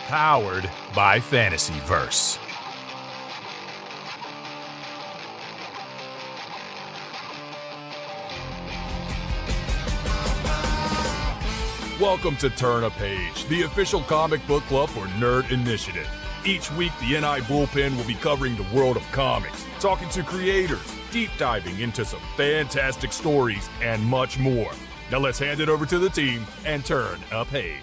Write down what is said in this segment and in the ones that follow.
Powered by Fantasyverse. Welcome to Turn a Page, the official comic book club for Nerd Initiative. Each week, the NI Bullpen will be covering the world of comics, talking to creators, deep diving into some fantastic stories, and much more. Now let's hand it over to the team and turn a page.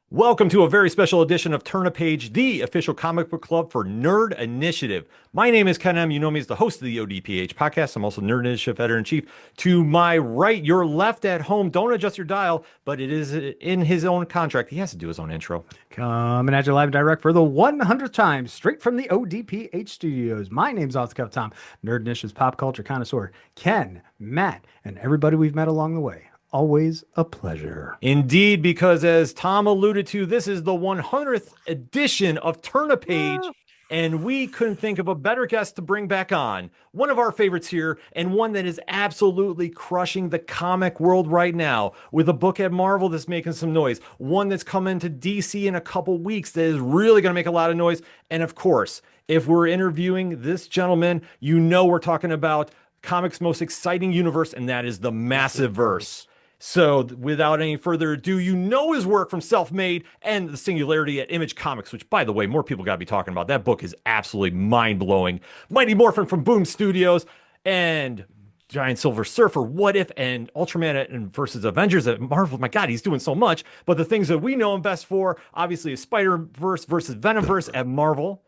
Welcome to a very special edition of Turn a Page, the official comic book club for Nerd Initiative. My name is Ken M. You know me as the host of the ODPH podcast. I'm also Nerd Initiative Editor-in-Chief. To my right, your left at home, don't adjust your dial, but it is in his own contract. He has to do his own intro. Coming at you live and direct for the 100th time, straight from the ODPH studios. My name's Off the Cuff Tom, Nerd Initiative's pop culture connoisseur, Ken, Matt, and everybody we've met along the way. Always a pleasure. Indeed, because as Tom alluded to, this is the 100th edition of Turn a Page, and we couldn't think of a better guest to bring back on. One of our favorites here, and one that is absolutely crushing the comic world right now, with a book at Marvel that's making some noise, one that's coming to DC in a couple weeks that is really going to make a lot of noise, and of course, if we're interviewing this gentleman, you know we're talking about comics' most exciting universe, and that is the Massiveverse. So without any further ado, you know his work from Self-Made and the Singularity at Image Comics, which, by the way, more people got to be talking about. That book is absolutely mind-blowing. Mighty Morphin from Boom Studios and Giant Silver Surfer, What If, and Ultraman and versus Avengers at Marvel. My God, he's doing so much. But the things that we know him best for, obviously, is Spider-Verse versus Venomverse at Marvel.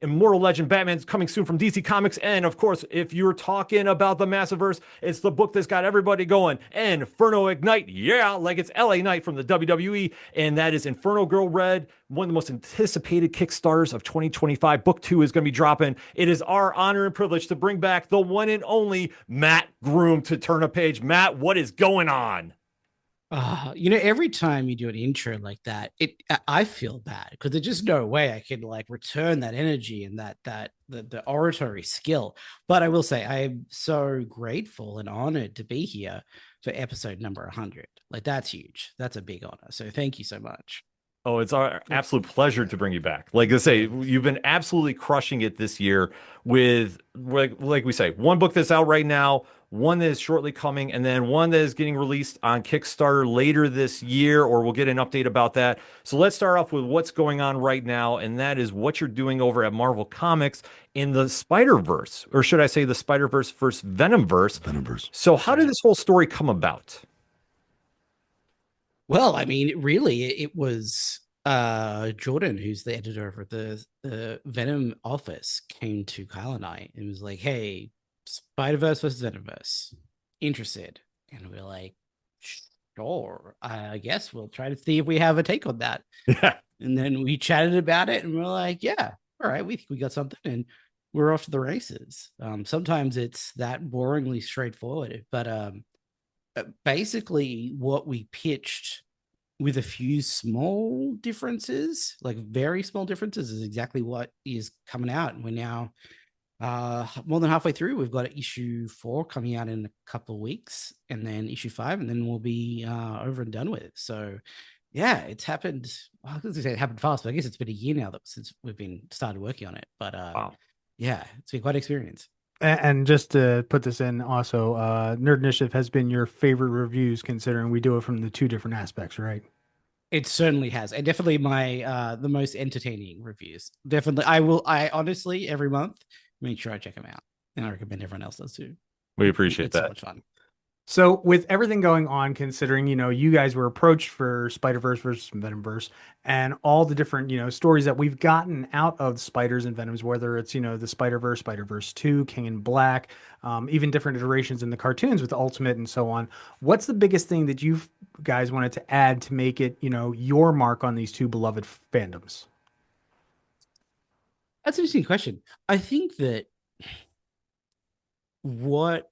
Immortal Legend Batman's coming soon from DC Comics. And of course, if you're talking about the Massiveverse, it's the book that's got everybody going. Inferno Ignite, yeah, like it's LA Knight from the WWE. And that is Inferno Girl Red, one of the most anticipated Kickstarters of 2025. Book 2 is going to be dropping. It is our honor and privilege to bring back the one and only MAT GROOM to Turn a Page. Matt, what is going on? Every time you do an intro like that, I feel bad because there's just no way I could like return that energy and the oratory skill. But I will say I am so grateful and honored to be here for episode number 100. Like that's huge. That's a big honor. So thank you so much. Oh, it's our absolute pleasure to bring you back. Like I say, you've been absolutely crushing it this year with, like we say, one book that's out right now, one that is shortly coming, and then one that is getting released on Kickstarter later this year, or we'll get an update about that. So let's start off with what's going on right now, and that is what you're doing over at Marvel Comics in the Spider-Verse, or should I say the Spider-Verse versus Venomverse. Venomverse. So how did this whole story come about? Well, I mean, really, it was Jordan, who's the editor of the Venom office, came to Kyle and I and was like, hey, Spider-Verse versus Venomverse, interested? And we're like, sure, I guess we'll try to see if we have a take on that. Yeah. And then we chatted about it and we're like, yeah, all right, we think we got something and we're off to the races. Sometimes it's that boringly straightforward, but basically what we pitched with a few small differences, like very small differences, is exactly what is coming out. And we're now more than halfway through. We've got issue 4 coming out in a couple of weeks, and then issue 5, and then we'll be over and done with it. So yeah, it's happened. Well, I was gonna say it happened fast, but I guess it's been a year now since we've been started working on it. But Wow. yeah, it's been quite an experience. And just to put this in also, Nerd Initiative has been your favorite reviews considering we do it from the 2 different aspects, right? It certainly has, and definitely my the most entertaining reviews. Definitely, I honestly every month make sure I check them out, and I recommend everyone else does too. We appreciate It's that. so much fun. So with everything going on, considering, you guys were approached for Spider-Verse versus Venomverse and all the different, stories that we've gotten out of spiders and venoms, whether it's, the Spider-Verse, Spider-Verse 2, King in Black, even different iterations in the cartoons with Ultimate and so on. What's the biggest thing that you guys wanted to add to make it, your mark on these 2 beloved fandoms? That's an interesting question. I think that what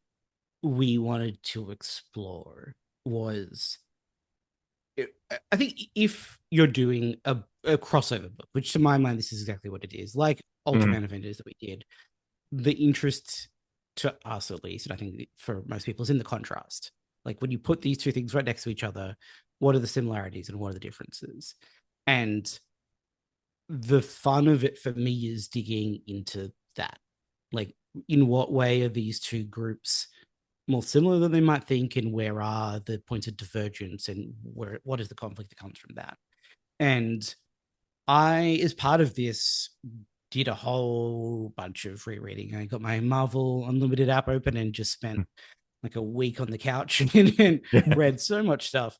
we wanted to explore was, I think if you're doing a crossover book, which to my mind, this is exactly what it is, like Ultraman Avengers that we did, the interest to us at least, and I think for most people, is in the contrast. Like when you put these two things right next to each other, what are the similarities and what are the differences? And the fun of it for me is digging into that. Like, in what way are these two groups more similar than they might think, and where are the points of divergence, and what is the conflict that comes from that? And I, as part of this, did a whole bunch of rereading. I got my Marvel Unlimited app open and just spent like a week on the couch and read so much stuff.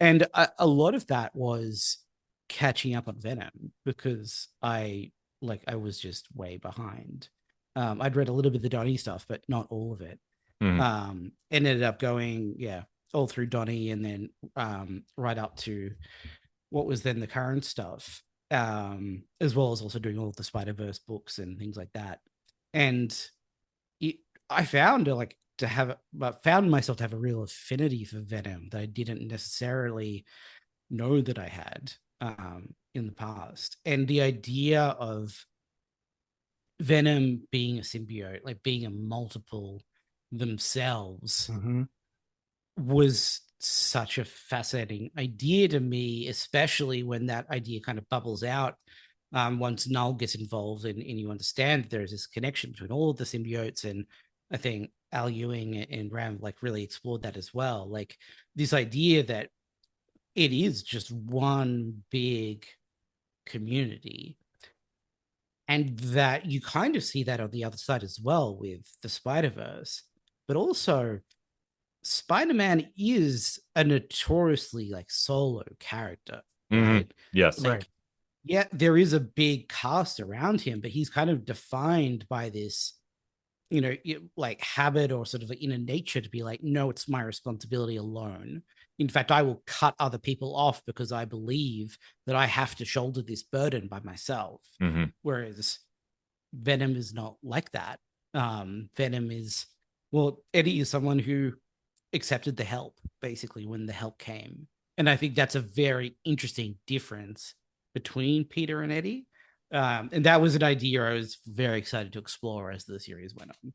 And a lot of that was catching up on Venom, because I was just way behind. I'd read a little bit of the Donnie stuff, but not all of it. And ended up going, all through Donnie, and then right up to what was then the current stuff, as well as also doing all of the Spider-Verse books and things like that. And I found found myself to have a real affinity for Venom that I didn't necessarily know that I had in the past. And the idea of Venom being a symbiote, like being a multiple themselves, was such a fascinating idea to me, especially when that idea kind of bubbles out once Null gets involved, and you understand there's this connection between all of the symbiotes. And I think Al Ewing and Ram really explored that as well. Like this idea that it is just one big community, and that you kind of see that on the other side as well with the Spider-Verse. But also, Spider-Man is a notoriously solo character, right? Yes. Right. Yeah, there is a big cast around him, but he's kind of defined by this, habit, or sort of inner nature to be no, it's my responsibility alone. In fact, I will cut other people off because I believe that I have to shoulder this burden by myself. Whereas Venom is not like that. Venom is, Eddie is someone who accepted the help, basically, when the help came. And I think that's a very interesting difference between Peter and Eddie. And that was an idea I was very excited to explore as the series went on.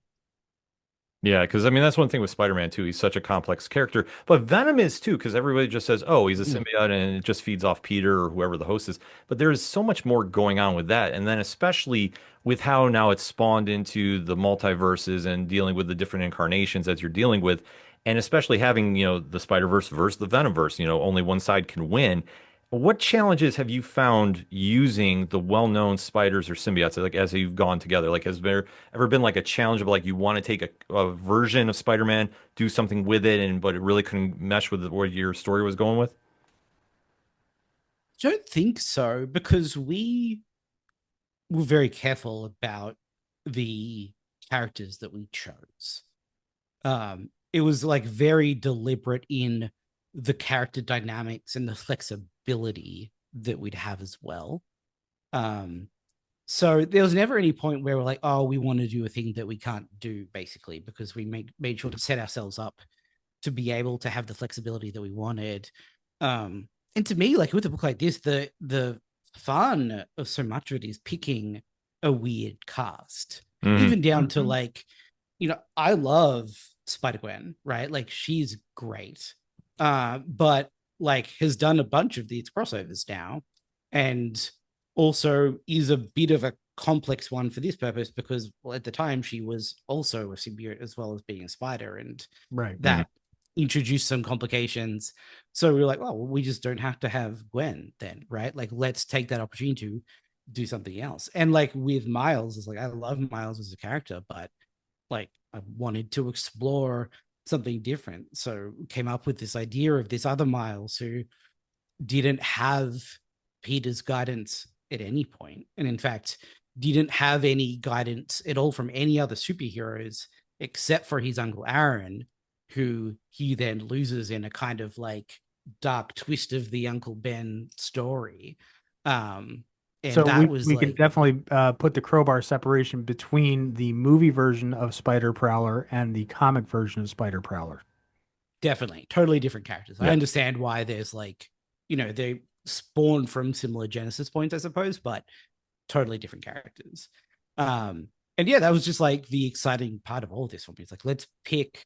Yeah, because I mean, that's one thing with Spider-Man too. He's such a complex character, but Venom is too, because everybody just says, oh, he's a symbiote and it just feeds off Peter or whoever the host is. But there's so much more going on with that. And then especially with how now it's spawned into the multiverses and dealing with the different incarnations that you're dealing with. And especially having, the Spider-Verse versus the Venomverse, only one side can win. What challenges have you found using the well-known spiders or symbiotes, as you've gone together? Has there ever been a challenge of you want to take a version of Spider-Man, do something with it, but it really couldn't mesh with what your story was going with? I don't think so, because we were very careful about the characters that we chose. It was very deliberate in the character dynamics and the flexibility that we'd have as well. So there was never any point where we're like, oh, we want to do a thing that we can't do, basically, because we made sure to set ourselves up to be able to have the flexibility that we wanted. And to me, with a book like this, the fun of so much of it is picking a weird cast, even down to I love Spider-Gwen, right? She's great. But has done a bunch of these crossovers now, and also is a bit of a complex one for this purpose, because at the time she was also a symbiote as well as being a spider, and that introduced some complications. So we were like, oh, well, we just don't have to have Gwen then, right? Let's take that opportunity to do something else. And with Miles, it's I love Miles as a character, but I wanted to explore something different. So came up with this idea of this other Miles who didn't have Peter's guidance at any point. And in fact, didn't have any guidance at all from any other superheroes except for his Uncle Aaron, who he then loses in a kind of dark twist of the Uncle Ben story. And so that we can definitely put the crowbar separation between the movie version of Spider Prowler and the comic version of Spider Prowler. Definitely. Totally different characters. Yeah. I understand why there's they spawn from similar Genesis points, I suppose, but totally different characters. And yeah, that was just the exciting part of all this for me. It's let's pick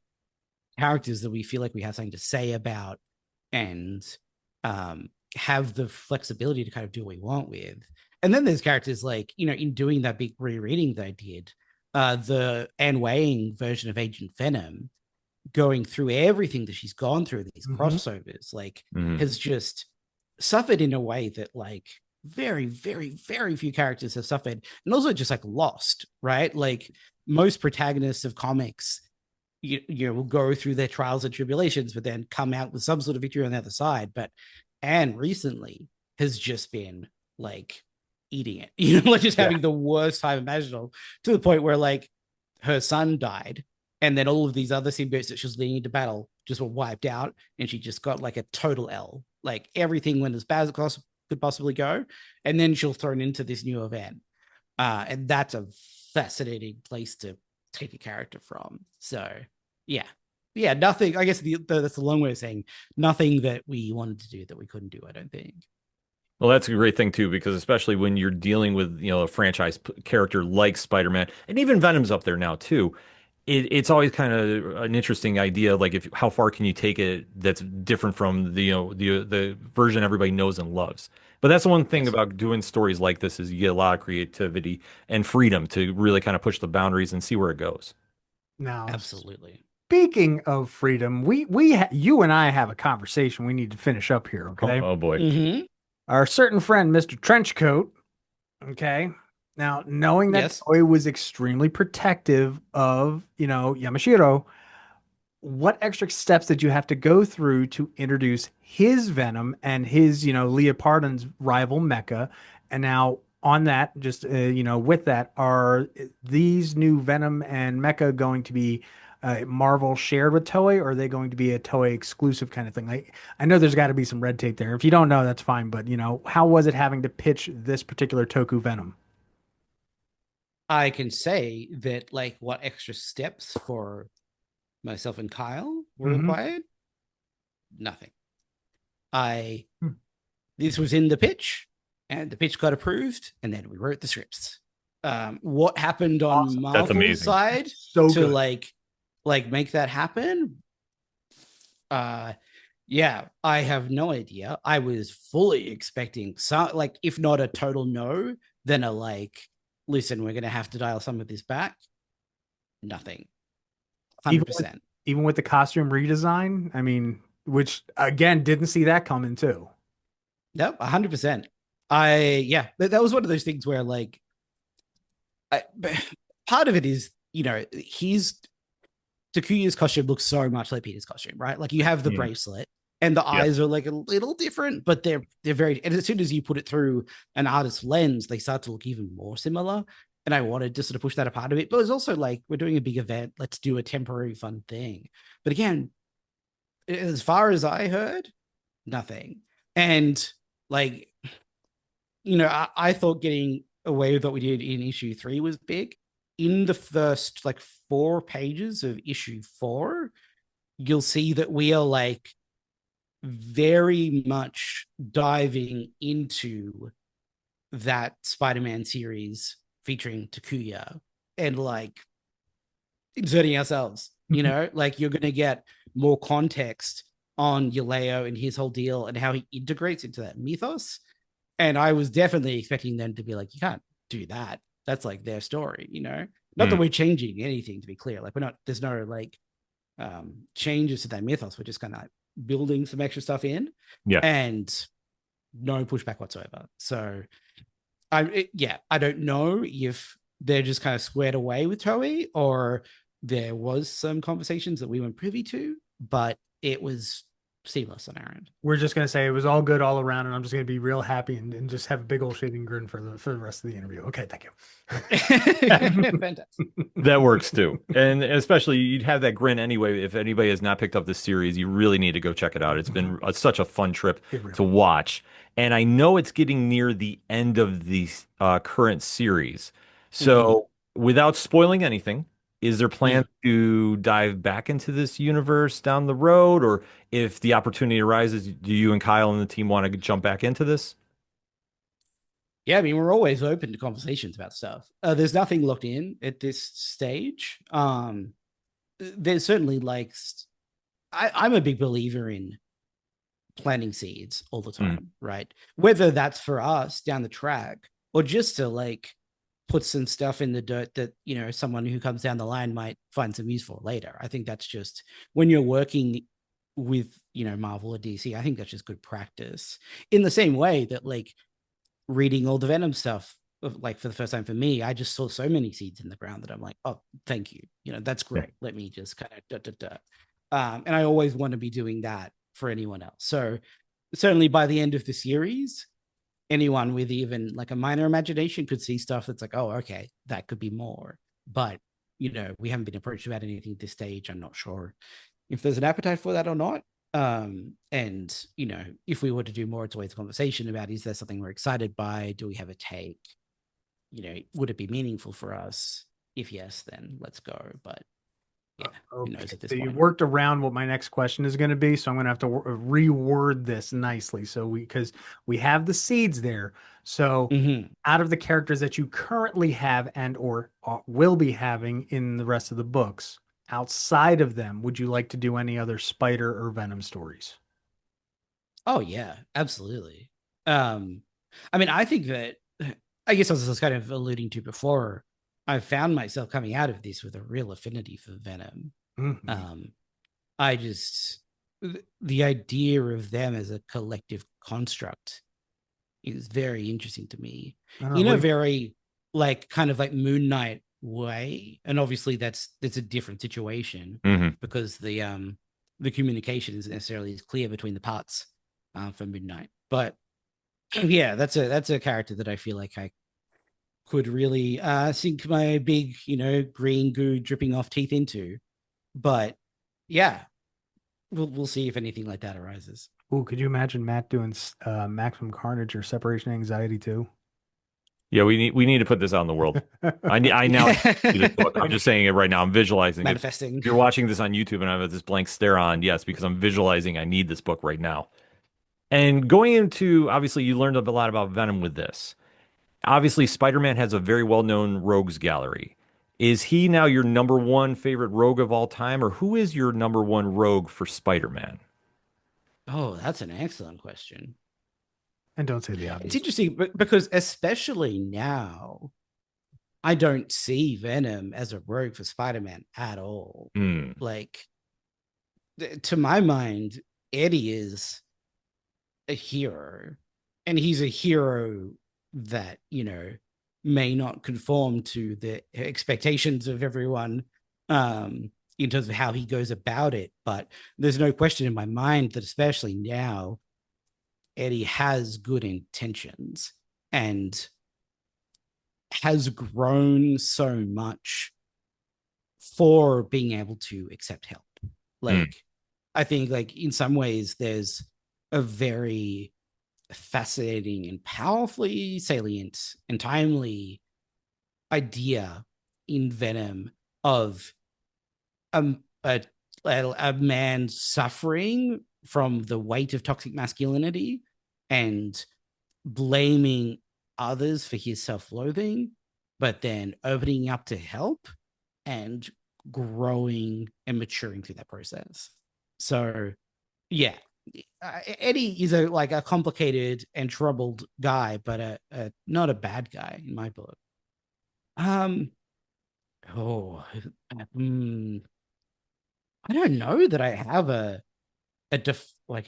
characters that we feel like we have something to say about and have the flexibility to kind of do what we want with. And then there's characters like, you know, in doing that big rereading that I did, the Anne Wang version of Agent Venom, going through everything that she's gone through, these crossovers, like has just suffered in a way that like very, very, very few characters have suffered. And also just like lost, right? Like most protagonists of comics, you know, will go through their trials and tribulations, but then come out with some sort of victory on the other side. But Anne recently has just been like eating it, you know, like just having the worst time imaginable, to the point where like her son died. And then all of these other symbiotes that she was leading into battle just were wiped out. And she just got like a total L. Like everything went as bad as it could possibly go. And then she'll thrown into this new event. And that's a fascinating place to take a character from. So, yeah. Yeah, nothing. I guess that's a long way of saying nothing that we wanted to do that we couldn't do, I don't think. Well, that's a great thing too, because especially when you're dealing with, you know, a franchise character like Spider-Man, and even Venom's up there now too. It's always kind of an interesting idea, like if how far can you take it that's different from the, you know, the version everybody knows and loves. But that's the one thing about doing stories like this is you get a lot of creativity and freedom to really kind of push the boundaries and see where it goes. Now, absolutely. Speaking of freedom, you and I have a conversation we need to finish up here. Okay. Oh boy. Our certain friend, Mr. Trenchcoat. Okay. Now, knowing that Toei was extremely protective of, you know, Yamashiro, what extra steps did you have to go through to introduce his Venom and his, you know, Leopardon's rival Mecha? And now on that, just, you know, with that, are these new Venom and Mecha going to be Marvel shared with Toei, or are they going to be a Toei exclusive kind of thing? Like, I know there's got to be some red tape there. If you don't know, that's fine. But, you know, how was it having to pitch this particular Toku Venom? I can say that like what extra steps for myself and Kyle were required? Nothing. This was in the pitch, and the pitch got approved, and then we wrote the scripts. What happened on Marvel's side to like make that happen? Yeah, I have no idea. I was fully expecting some, like, if not a total no, then a like, listen, we're going to have to dial some of this back. Nothing. 100%. Even with the costume redesign, I mean, which again, didn't see that coming too. Nope, 100%. That was one of those things where like, part of it is, you know, Takuya's costume looks so much like Peter's costume, right? Like you have the bracelet and the eyes are like a little different, but they're very, and as soon as you put it through an artist's lens, they start to look even more similar. And I wanted to sort of push that a part of it, but it's also like, we're doing a big event. Let's do a temporary fun thing. But again, as far as I heard, nothing. And like, you know, I thought getting away with what we did in issue 3 was big. In the first like 4 pages of issue 4, you'll see that we are like very much diving into that Spider-Man series featuring Takuya and like inserting ourselves, you know, like you're going to get more context on Yuleo and his whole deal and how he integrates into that mythos. And I was definitely expecting them to be like, you can't do that. That's like their story, you know, not that we're changing anything, to be clear. Like there's no like changes to that mythos. We're just kind of like building some extra stuff in and no pushback whatsoever. So I don't know if they're just kind of squared away with Toei or there was some conversations that we weren't privy to, but it was seamless on our end. We're just going to say it was all good all around, and I'm just going to be real happy and just have a big old shading grin for the rest of the interview. Okay, thank you. Fantastic. That works too. And especially you'd have that grin anyway. If anybody has not picked up this series, you really need to go check it out. It's been such a fun trip to watch. And I know it's getting near the end of the current series. So without spoiling anything, is there plan to dive back into this universe down the road? Or if the opportunity arises, do you and Kyle and the team want to jump back into this? Yeah, I mean, we're always open to conversations about stuff. There's nothing locked in at this stage. There's certainly like I'm a big believer in planting seeds all the time, right? Whether that's for us down the track or just to like put some stuff in the dirt that, you know, someone who comes down the line might find some use for later. I think that's just when you're working with, you know, Marvel or DC, I think that's just good practice. In the same way that like reading all the Venom stuff, like for the first time for me, I just saw so many seeds in the ground that I'm like, oh, thank you. You know, that's great. Let me just kind of and I always want to be doing that for anyone else. So certainly by the end of the series, anyone with even like a minor imagination could see stuff that's like, oh, okay, that could be more. But, you know, we haven't been approached about anything at this stage. I'm not sure if there's an appetite for that or not. And, you know, if we were to do more, it's always a conversation about, is there something we're excited by? Do we have a take? You know, would it be meaningful for us? If yes, then let's go. But yeah, okay. Who knows at this So point. you worked around what my next question is going to be. So I'm going to have to reword this nicely. So because we have the seeds there. So out of the characters that you currently have and or will be having in the rest of the books, outside of them, would you like to do any other Spider or Venom stories? Oh yeah, absolutely. I mean, I think that, I guess as I was kind of alluding to before, I found myself coming out of this with a real affinity for Venom. I just, the idea of them as a collective construct is very interesting to me in a very like kind of like Moon Knight way. And obviously that's a different situation because the communication isn't necessarily as clear between the parts for Moon Knight. But yeah, that's a character that I feel like I could really sink my big, you know, green goo dripping off teeth into. But yeah, we'll see if anything like that arises. Oh, could you imagine Matt doing Maximum Carnage or Separation Anxiety too? Yeah, we need to put this out in the world. I now need this book. I'm just saying it right now. I'm visualizing manifesting. If you're watching this on YouTube and I have this blank stare on, yes, because I'm visualizing I need this book right now. And going into, obviously, you learned a lot about Venom with this. Obviously, Spider-Man has a very well-known rogues gallery. Is he now your number one favorite rogue of all time, or who is your number one rogue for Spider-Man? Oh, that's an excellent question. And don't say the obvious. It's interesting because especially now, I don't see Venom as a rogue for Spider-Man at all. Like, to my mind, Eddie is a hero, and he's a hero that, you know, may not conform to the expectations of everyone in terms of how he goes about it. But there's no question in my mind that especially now, Eddie has good intentions and has grown so much for being able to accept help. Like, I think like in some ways there's a very fascinating and powerfully salient and timely idea in Venom of a man suffering from the weight of toxic masculinity and blaming others for his self-loathing, but then opening up to help and growing and maturing through that process. So yeah, Eddie is a complicated and troubled guy, but not a bad guy in my book. I don't know that I have a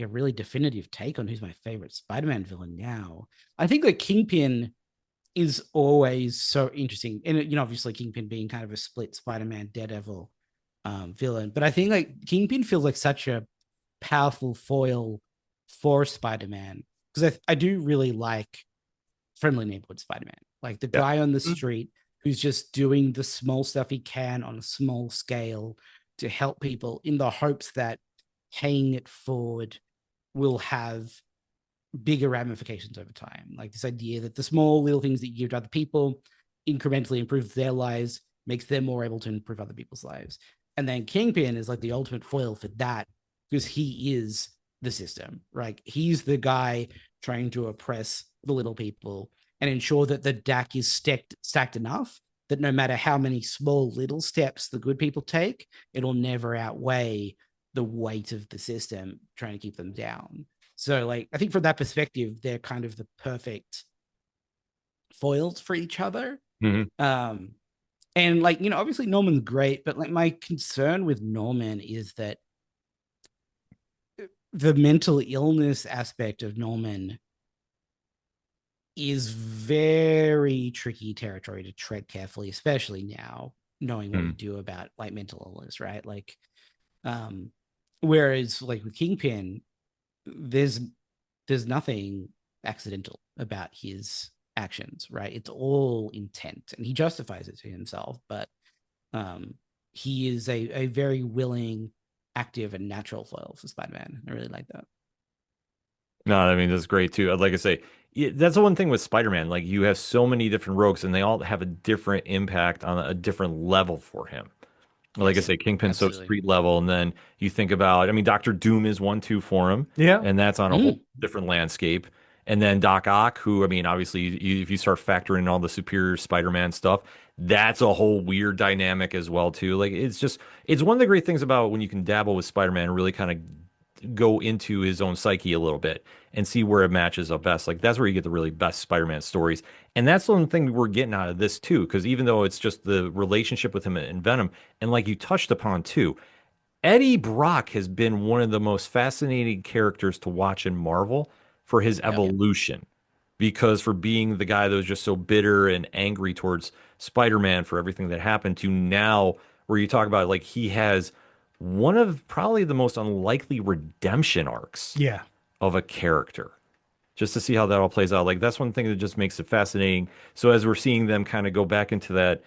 really definitive take on who's my favorite Spider-Man villain now. I think that Kingpin is always so interesting, and you know, obviously Kingpin being kind of a split Spider-Man Daredevil villain, but I think like Kingpin feels like such a powerful foil for Spider-Man because I do really like friendly neighborhood Spider-Man, like the guy on the street who's just doing the small stuff he can on a small scale to help people in the hopes that paying it forward will have bigger ramifications over time. Like this idea that the small little things that you give to other people incrementally improve their lives, makes them more able to improve other people's lives. And then Kingpin is like the ultimate foil for that because he is the system, right? He's the guy trying to oppress the little people and ensure that the deck is stacked enough that no matter how many small little steps the good people take, it'll never outweigh the weight of the system trying to keep them down. So like I think from that perspective, they're kind of the perfect foils for each other. And like, you know, obviously Norman's great, but like my concern with Norman is that the mental illness aspect of Norman is very tricky territory to tread carefully, especially now knowing what we do about like mental illness, right? Like, whereas like with Kingpin, there's nothing accidental about his actions, right? It's all intent, and he justifies it to himself, but he is a very willing, active, and natural foil for Spider-Man. I really like that. No, I mean, that's great too. Like I say, that's the one thing with Spider-Man. Like you have so many different rogues and they all have a different impact on a different level for him. Like I Yes, say, Kingpin's so absolutely. street level, and then you think about, I mean, Doctor Doom is one too for him, Yeah. and that's on a whole different landscape. And then Doc Ock, who, I mean, obviously, if you start factoring in all the superior Spider-Man stuff, that's a whole weird dynamic as well too. Like it's one of the great things about when you can dabble with Spider-Man and really kind of go into his own psyche a little bit and see where it matches up best. Like that's where you get the really best Spider-Man stories. And that's the one thing we're getting out of this too, because even though it's just the relationship with him and Venom, and like you touched upon too, Eddie Brock has been one of the most fascinating characters to watch in Marvel for his evolution. Because for being the guy that was just so bitter and angry towards Spider-Man for everything that happened to now, where you talk about like he has one of probably the most unlikely redemption arcs Yeah. of a character. Just to see how that all plays out. Like that's one thing that just makes it fascinating. So as we're seeing them kind of go back into that,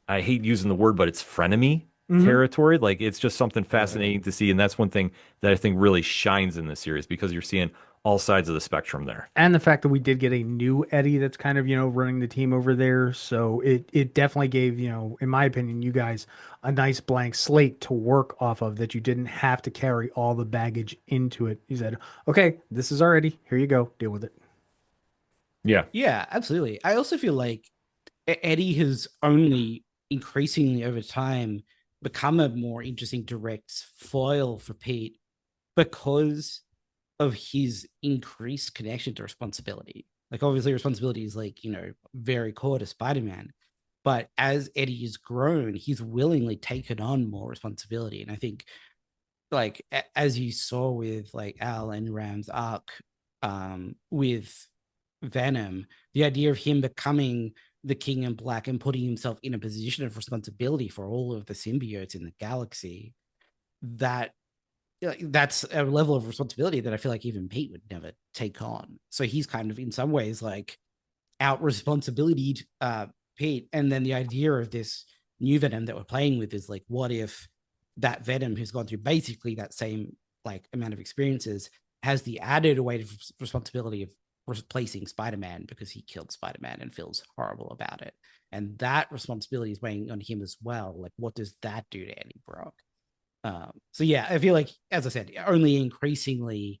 I hate using the word, but it's frenemy territory. Like it's just something fascinating to see. And that's one thing that I think really shines in this series because you're seeing all sides of the spectrum there. And the fact that we did get a new Eddie that's kind of, running the team over there. So it definitely gave, in my opinion, you guys a nice blank slate to work off of that you didn't have to carry all the baggage into it. He said, okay, this is our Eddie. Here you go. Deal with it. Yeah. Yeah, absolutely. I also feel like Eddie has only increasingly over time become a more interesting direct foil for Pete because of his increased connection to responsibility. Like obviously responsibility is like, very core to Spider-Man. But as Eddie has grown, he's willingly taken on more responsibility. And I think like as you saw with like Al and Ram's arc with Venom, the idea of him becoming the King in Black and putting himself in a position of responsibility for all of the symbiotes in the galaxy, that's a level of responsibility that I feel like even Pete would never take on. So he's kind of in some ways like out responsibilityed Pete. And then the idea of this new Venom that we're playing with is like, what if that Venom who's gone through basically that same like amount of experiences has the added weight of responsibility of replacing Spider-Man because he killed Spider-Man and feels horrible about it. And that responsibility is weighing on him as well. Like, what does that do to Eddie Brock? So yeah, I feel like, as I said, only increasingly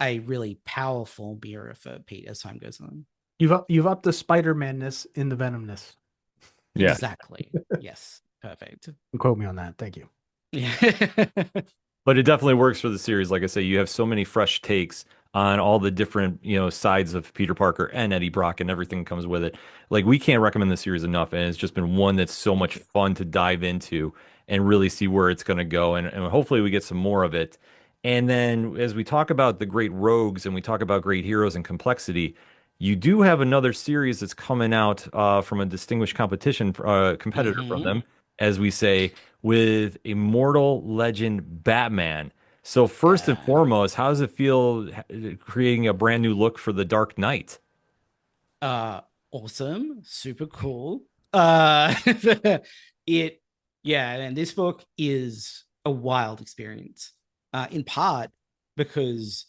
a really powerful mirror for Pete as time goes on. You've upped the Spider-Man-ness in the Venomness. Yeah. Exactly. Yes. Perfect. Quote me on that. Thank you. Yeah. But it definitely works for the series. Like I say, you have so many fresh takes on all the different, sides of Peter Parker and Eddie Brock and everything that comes with it. Like we can't recommend the series enough. And it's just been one that's so much fun to dive into and really see where it's going to go. And hopefully we get some more of it. And then as we talk about the great rogues and we talk about great heroes and complexity, you do have another series that's coming out from a distinguished competitor from them, as we say, with Immortal Legend Batman. So first and foremost, how does it feel creating a brand new look for the Dark Knight? Awesome, super cool. And this book is a wild experience. In part because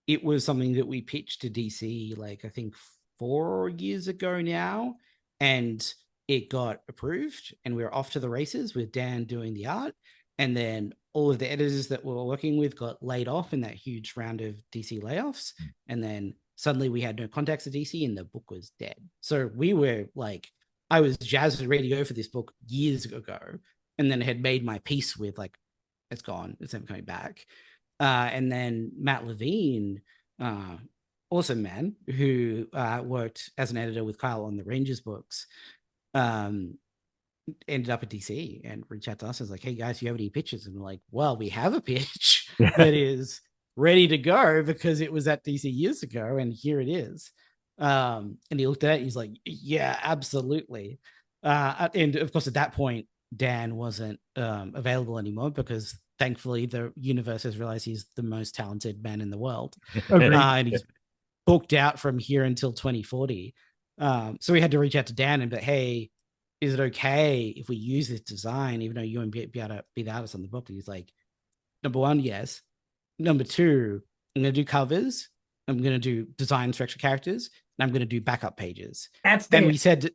it was something that we pitched to DC like I think 4 years ago now, and it got approved and we were off to the races with Dan doing the art. And then all of the editors that we were working with got laid off in that huge round of DC layoffs. And then suddenly we had no contacts at DC and the book was dead. So we were like, I was jazzed and ready to go for this book years ago, and then had made my peace with like it's gone. It's never coming back. And then Matt Levine, awesome man, who worked as an editor with Kyle on the Rangers books, ended up at DC and reached out to us and was like, hey guys, you have any pitches? And we're like, well, we have a pitch that is ready to go because it was at DC years ago, and here it is. And he looked at it, he's like, yeah, absolutely. And of course, at that point, Dan wasn't available anymore because thankfully the universe has realized he's the most talented man in the world. And he's booked out from here until 2040. So we had to reach out to Dan and be like, hey, is it okay if we use this design, even though you won't be able to be the artist on the book? And he's like, number one, yes. Number two, I'm going to do covers. I'm going to do designs for extra characters, and I'm going to do backup pages. That's and we said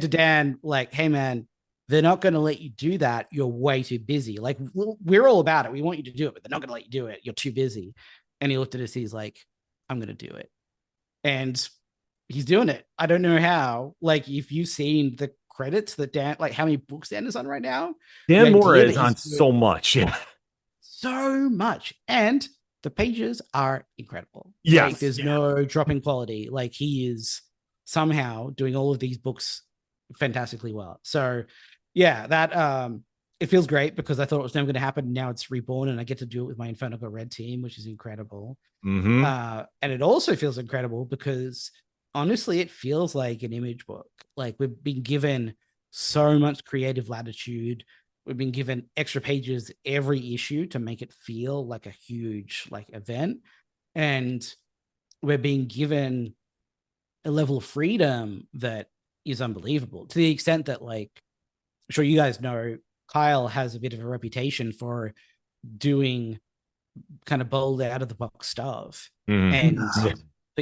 to Dan, like, hey man, they're not going to let you do that. You're way too busy. Like, we're all about it. We want you to do it, but they're not going to let you do it. You're too busy. And he looked at us. He's like, I'm going to do it. And he's doing it. I don't know how. Like, if you've seen the credits that Dan, like how many books Dan is on right now, Dan Moore is on so much. Yeah, so much. And the pages are incredible. Yes. Like, there's no drop in quality. Like, he is somehow doing all of these books fantastically well. So yeah, that it feels great because I thought it was never going to happen. Now it's reborn and I get to do it with my INFERNO GIRL RED team, which is incredible. And it also feels incredible because honestly, it feels like an image book. Like, we've been given so much creative latitude. We've been given extra pages every issue to make it feel like a huge like event. And we're being given a level of freedom that is unbelievable, to the extent that, like, I'm sure you guys know, Kyle has a bit of a reputation for doing kind of bold out of the box stuff. And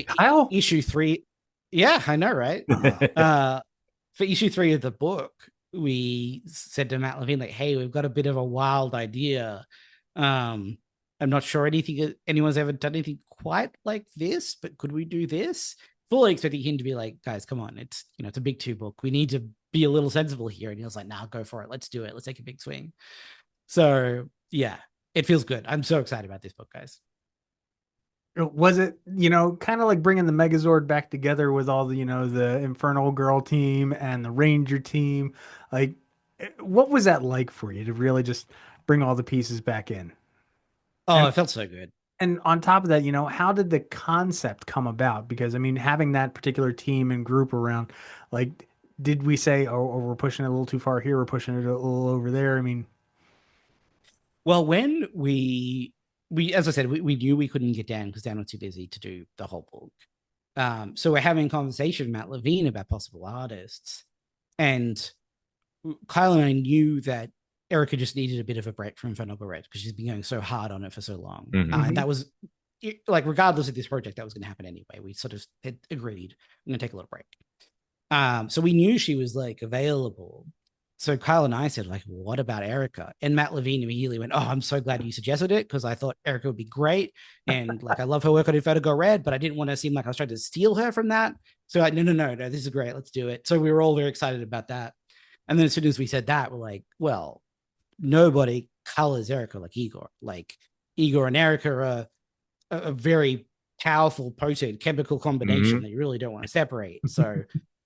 Kyle, issue 3, yeah, I know, right? For issue 3 of the book, we said to Matt Levine, like, hey, we've got a bit of a wild idea. I'm not sure anyone's ever done anything quite like this, but could we do this? Fully expecting him to be like, guys, come on, it's a big 2 book. We need to be a little sensible here. And he was like, nah, go for it. Let's do it. Let's take a big swing. So yeah, it feels good. I'm so excited about this book, guys. Was it, kind of like bringing the Megazord back together with all the, the Infernal Girl team and the Ranger team? Like, what was that like for you to really just bring all the pieces back in? Oh, it felt so good. And on top of that, how did the concept come about? Because, I mean, having that particular team and group around, like, did we say, oh, we're pushing it a little too far here, we're pushing it a little over there? I mean, well, when we as I said, we knew we couldn't get Dan because Dan was too busy to do the whole book. So we're having a conversation with Matt Levine about possible artists. And Kyle and I knew that Erica just needed a bit of a break from INFERNO GIRL RED because she's been going so hard on it for so long. And that was, like, regardless of this project, that was going to happen anyway. We sort of had agreed, I'm going to take a little break. So we knew she was, like, available. So Kyle and I said, like, what about Erica? And Matt Levine immediately went, oh, I'm so glad you suggested it because I thought Erica would be great. And, like, I love her work on INFERNO GIRL RED, but I didn't want to seem like I was trying to steal her from that. So like, no, this is great. Let's do it. So we were all very excited about that. And then as soon as we said that, we're like, well, nobody colors Erica like Igor. Like, Igor and Erica are a very powerful, potent chemical combination that you really don't want to separate. So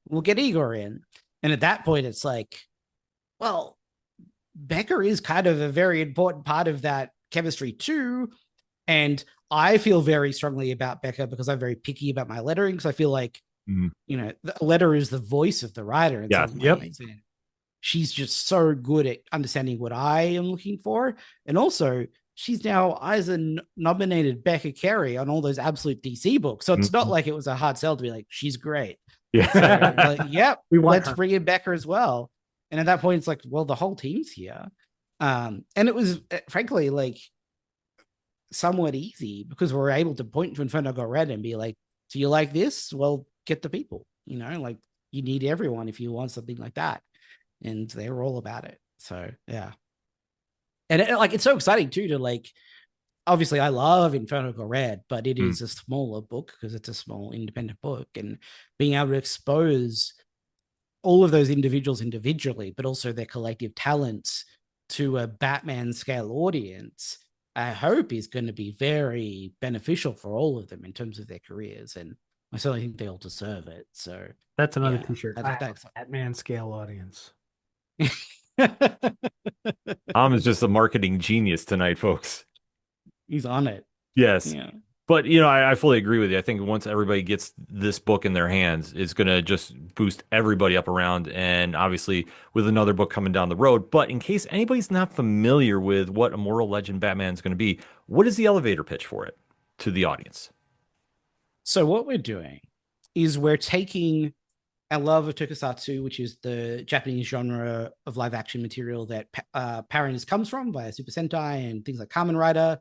we'll get Igor in. And at that point, it's like, well, Becca is kind of a very important part of that chemistry too. And I feel very strongly about Becca because I'm very picky about my lettering. Because I feel like, the letter is the voice of the writer. And she's just so good at understanding what I am looking for. And also, she's now Eisner-nominated Becca Carey on all those absolute DC books. So it's not like it was a hard sell to be like, she's great. Yeah. So, like, yep, let's bring in Becca as well. And at that point, it's like, well, the whole team's here. And it was, frankly, like, somewhat easy because we're able to point to INFERNO GIRL RED and be like, do you like this? Well, get the people, like, you need everyone if you want something like that. And they were all about it. So, yeah. And it's so exciting too to, like, obviously I love INFERNO GIRL RED, but it is a smaller book because it's a small independent book, and being able to expose all of those individuals individually, but also their collective talents to a Batman scale audience, I hope is going to be very beneficial for all of them in terms of their careers. And I certainly think they all deserve it. So That's another yeah, t-shirt. I have a Batman scale audience. Tom is just a marketing genius tonight, folks. He's on it. Yes. Yeah. But, I fully agree with you. I think once everybody gets this book in their hands, it's going to just boost everybody up around. And obviously, with another book coming down the road. But in case anybody's not familiar with what Immortal Legend Batman is going to be, what is the elevator pitch for it to the audience? So what we're doing is we're taking our love of tokusatsu, which is the Japanese genre of live action material that Power Rangers comes from via Super Sentai and things like Kamen Rider.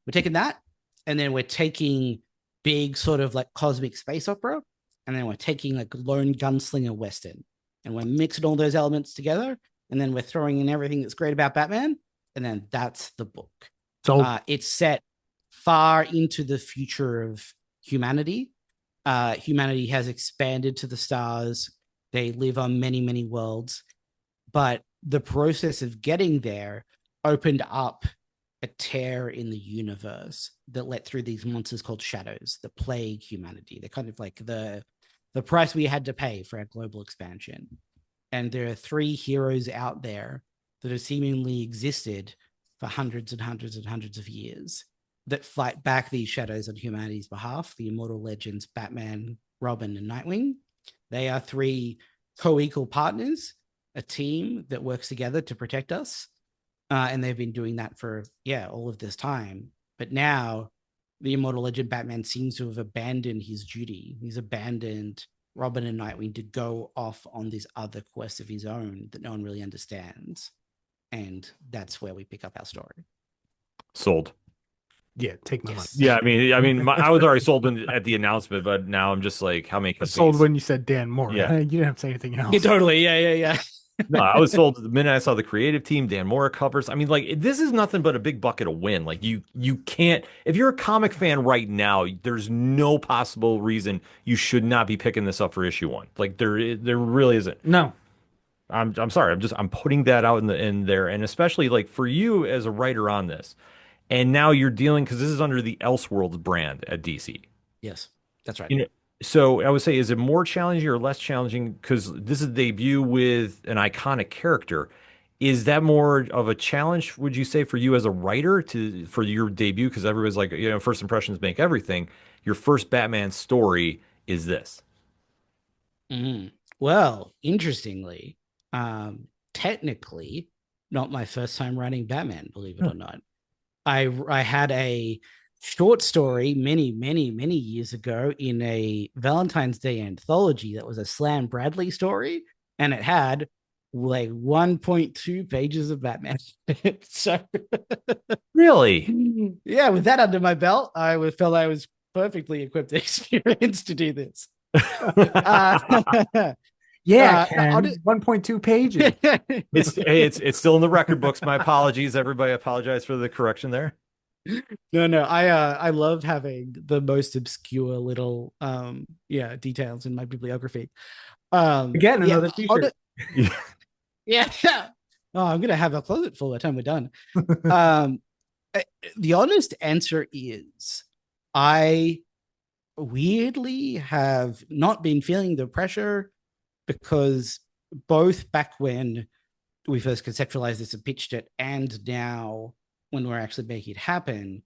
We're taking that, and then we're taking big sort of like cosmic space opera, and then we're taking like lone gunslinger western, and we're mixing all those elements together, and then we're throwing in everything that's great about Batman, and then that's the book. So it's set far into the future of humanity. Humanity has expanded to the stars. They live on many, many worlds. But the process of getting there opened up a tear in the universe that let through these monsters called shadows that plague humanity. They're kind of like the price we had to pay for our global expansion. And there are 3 heroes out there that have seemingly existed for hundreds and hundreds and hundreds of years that fight back these shadows on humanity's behalf, the immortal legends Batman, Robin, and Nightwing. They are 3 co-equal partners, a team that works together to protect us. And they've been doing that for, all of this time. But now the immortal legend Batman seems to have abandoned his duty. He's abandoned Robin and Nightwing to go off on this other quest of his own that no one really understands. And that's where we pick up our story. Sold. yeah, take my money. Yeah, I was already sold at the announcement, but now I'm just like, how many? Sold when you said Dan Moore. Yeah. You didn't have to say anything else. Yeah, totally. Yeah. No, I was sold the minute I saw the creative team, Dan Mora covers. I mean, like, this is nothing but a big bucket of win. Like, you can't, if you're a comic fan right now, there's no possible reason you should not be picking this up for issue 1. Like, there really isn't. No. I'm sorry. I'm putting that out in there, and especially like for you as a writer on this, and now you're dealing because this is under the Elseworlds brand at DC. Yes, that's right. So I would say, is it more challenging or less challenging? Because this is a debut with an iconic character. Is that more of a challenge, would you say, for you as a writer for your debut? Because everybody's like, first impressions make everything. Your first Batman story is this. Well, interestingly, technically, not my first time writing Batman, believe it or not. I had a short story many years ago in a Valentine's Day anthology that was a Slam Bradley story, and it had like 1.2 pages of Batman. So Really? Yeah, with that under my belt, I felt I was perfectly equipped and experienced to do this. Yeah, 1.2 pages. It's still in the record books. My apologies, everybody. I apologize for the correction there. No. I loved having the most obscure little details in my bibliography. Again, another t-shirt. Yeah. Oh, I'm gonna have a closet full by the time we're done. The honest answer is I weirdly have not been feeling the pressure, because both back when we first conceptualized this and pitched it, and now when we're actually making it happen,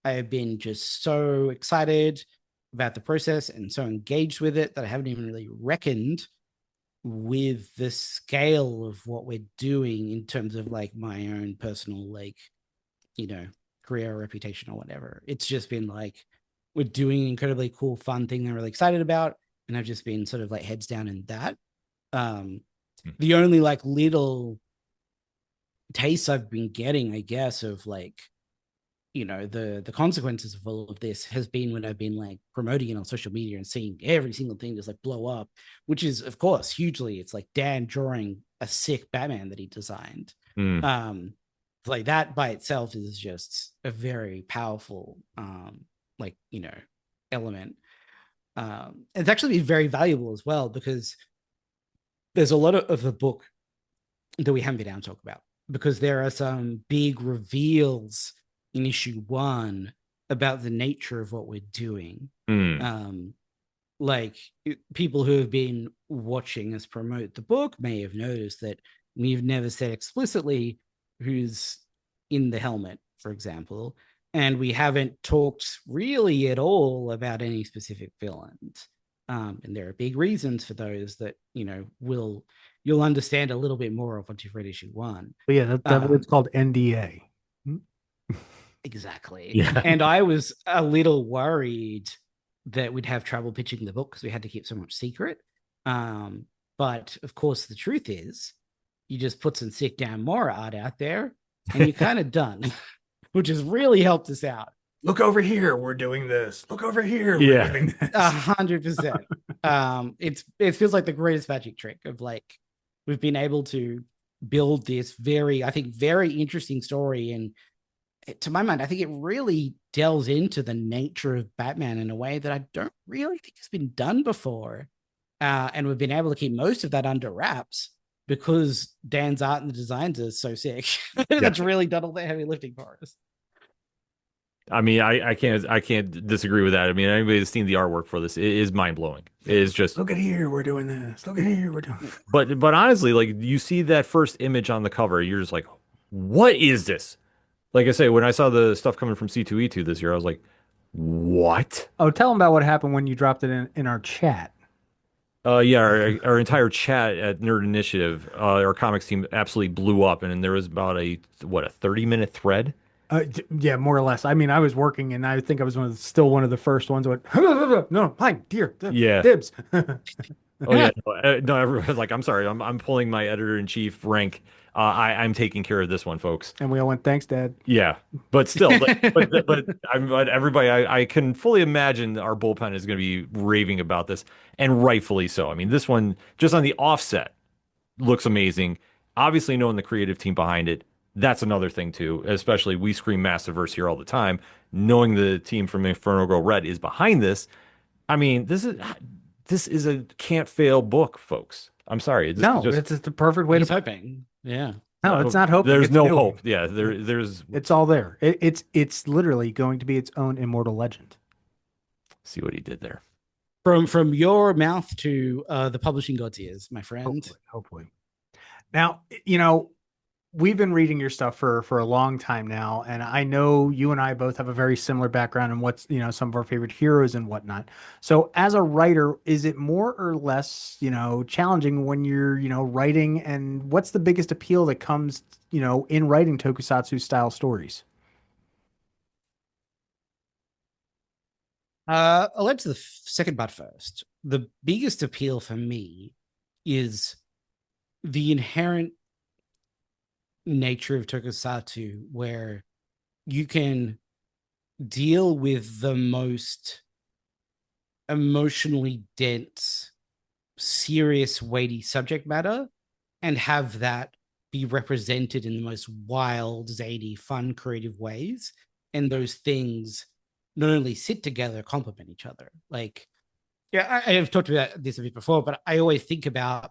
I have been just so excited about the process and so engaged with it that I haven't even really reckoned with the scale of what we're doing in terms of like my own personal, like, career or reputation or whatever. It's just been like, we're doing an incredibly cool, fun thing that I'm really excited about. And I've just been sort of like heads down in that. The only like little taste I've been getting, I guess, of like, the consequences of all of this has been when I've been like promoting it on social media and seeing every single thing just like blow up, which is of course hugely, it's like Dan drawing a sick Batman that he designed. Like that by itself is just a very powerful element. It's actually been very valuable as well, because there's a lot of the book that we haven't been able to talk about. because there are some big reveals in issue 1 about the nature of what we're doing. Like people who have been watching us promote the book may have noticed that we've never said explicitly who's in the helmet, for example, and we haven't talked really at all about any specific villains. And there are big reasons for those that, you know, you'll understand a little bit more of once you've read issue 1. But yeah, that word's called NDA. Exactly. Yeah. And I was a little worried that we'd have trouble pitching the book because we had to keep so much secret. But of course, the truth is, you just put some sick down more art out there, and you're kind of done, which has really helped us out. Look over here, we're doing this. Look over here, Yeah. we're doing this. 100%. It feels like the greatest magic trick of like we've been able to build this very interesting story, and to my mind, I think it really delves into the nature of Batman in a way that I don't really think has been done before. And we've been able to keep most of that under wraps because Dan's art and the designs are so sick. That's really done all the heavy lifting for us. I mean, I can't disagree with that. I mean, anybody that's seen the artwork for this, it is mind blowing. It is just Look at here, we're doing this. Look at here, we're doing this. but honestly, like you see that first image on the cover, you're just like, what is this? Like I say, when I saw the stuff coming from C2E2 this year, I was like, what? Oh, tell them about what happened when you dropped it in our chat. Yeah, our entire chat at Nerd Initiative, our comics team absolutely blew up, and there was about a 30-minute thread. Yeah, more or less. I mean, I was working, and I think I was still one of the first ones. Went, no, hi, dear, Yeah. dibs. Oh yeah, no, everyone's like, I'm sorry, I'm pulling my editor-in-chief rank. I'm taking care of this one, folks. And we all went, thanks, Dad. Yeah, but still, but everybody, I can fully imagine our bullpen is going to be raving about this, and rightfully so. I mean, this one just on the offset looks amazing. Obviously, knowing the creative team behind it, that's another thing too. Especially we scream Massiverse here all the time. Knowing the team from Inferno Girl Red is behind this, I mean, this is a can't fail book, folks. I'm sorry. It's the perfect way He's to. hoping. Yeah. No, it's not hoping. There's it's no doing. hope. Yeah, there's. It's all there. It's literally going to be its own immortal legend. See what he did there. From your mouth to the publishing god's ears, my friend. Hopefully. Now, you know, we've been reading your stuff for a long time now, and I know you and I both have a very similar background in what's, you know, some of our favorite heroes and whatnot. So as a writer, is it more or less, you know, challenging when you're, you know, writing, and what's the biggest appeal that comes, you know, in writing tokusatsu style stories? I'll answer the second part first. The biggest appeal for me is the inherent nature of tokusatsu, where you can deal with the most emotionally dense, serious, weighty subject matter and have that be represented in the most wild, zany, fun, creative ways. And those things not only sit together, complement each other. Like, yeah, I have talked about this a bit before, but I always think about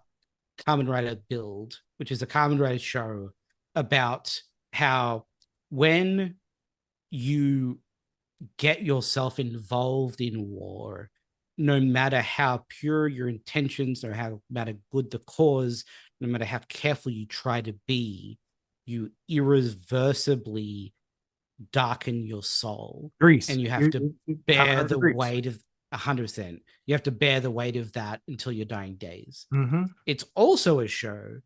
Kamen Rider Build, which is a Kamen Rider show about how when you get yourself involved in war, no matter how pure your intentions or how matter good the cause, no matter how careful you try to be, you irreversibly darken your soul. Grease. And you have to bear the weight of 100%. You have to bear the weight of that until your dying days. Mm-hmm. It's also a show